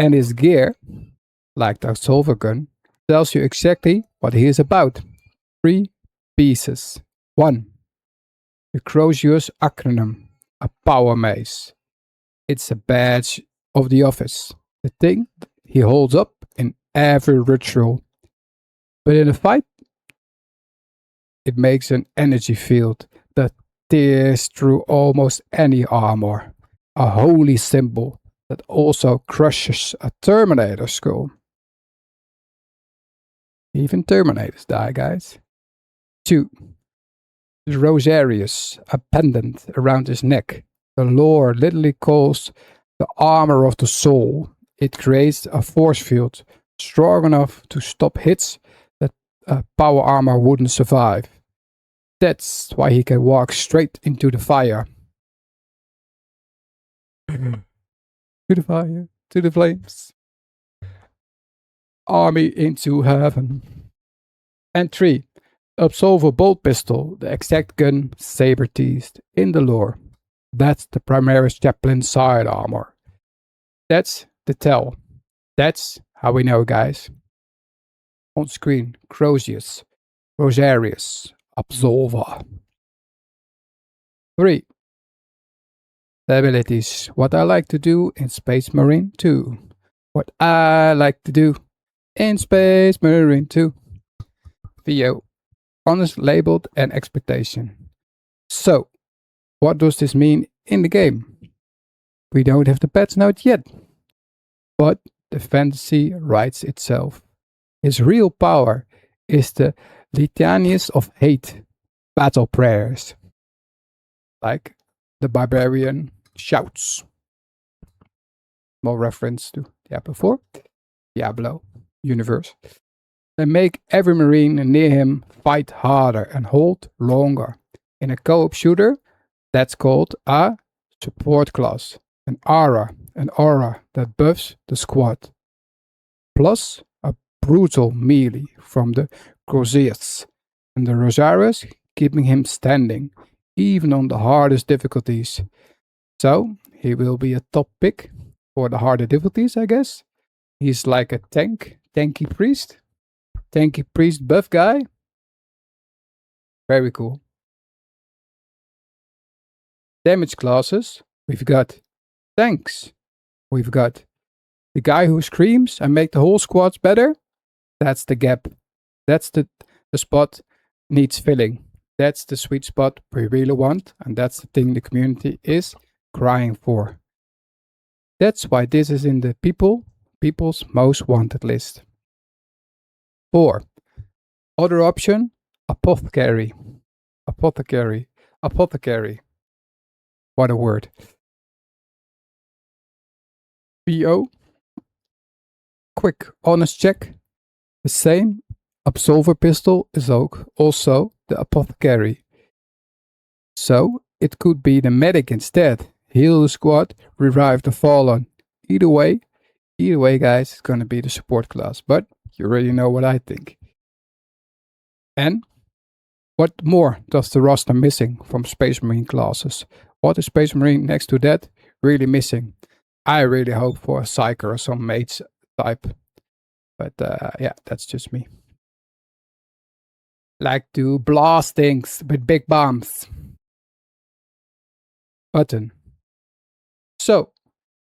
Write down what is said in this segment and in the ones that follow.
And his gear, like the Absolver gun, tells you exactly what he is about. 3 pieces. 1. The Crozius Arcanum, a power mace. It's a badge of the office. The thing he holds up in every ritual. But in a fight, it makes an energy field that tears through almost any armor. A holy symbol that also crushes a Terminator skull. Even Terminators die, guys. 2. The Rosarius, a pendant around his neck. The lore literally calls the armor of the soul. It creates a force field strong enough to stop hits that power armor wouldn't survive. That's why he can walk straight into the fire. To the fire, to the flames. Army into heaven. And 3. Absolver bolt pistol, the exact gun saber-teased in the lore. That's the Primaris Chaplain side armor. That's the tell. That's how we know, guys. On screen, Crozius, Rosarius, Absolver. 3. The abilities. What I like to do in Space Marine 2. What I like to do in Space Marine 2. VO. Honest, labeled, and expectation. So, what does this mean in the game? We don't have the patch note yet, but the fantasy writes itself. His real power is the Litanies of Hate battle prayers, like the barbarian shouts. More reference to Diablo 4, Diablo universe. They make every marine near him fight harder and hold longer. In a co-op shooter, that's called a support class, an aura that buffs the squad. Plus a brutal melee from the Crozius and the Rosarius, keeping him standing, even on the hardest difficulties. So, he will be a top pick for the harder difficulties, I guess. He's like a tanky priest. Tanky priest buff guy. Very cool. Damage classes. We've got tanks. We've got the guy who screams and make the whole squads better. That's the gap. That's the spot needs filling. That's the sweet spot we really want. And that's the thing the community is crying for. That's why this is in the people's most wanted list. 4. Other option, apothecary. Apothecary. What a word. PO. Quick, honest check. The same Absolver pistol is also the apothecary. So, it could be the medic instead. Heal the squad, revive the fallen. Either way, guys, it's gonna be the support class. But you already know what I think. And what more does the roster missing from Space Marine classes? What is Space Marine next to that really missing? I really hope for a Psyker or some mage type. But yeah, that's just me. Like to blast things with big bombs. Button. So,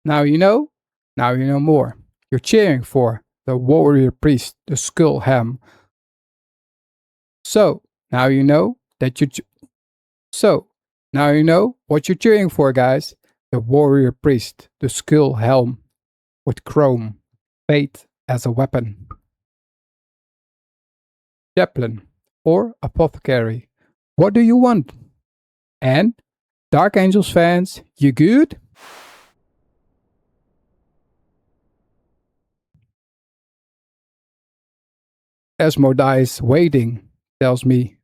now you know more. You're cheering for the warrior priest, the skull helm. So, now you know that now you know what you're cheering for, guys. The warrior priest, the skull helm with chrome, fate as a weapon. Chaplain or apothecary. What do you want? And Dark Angels fans, you good? Asmodeus waiting tells me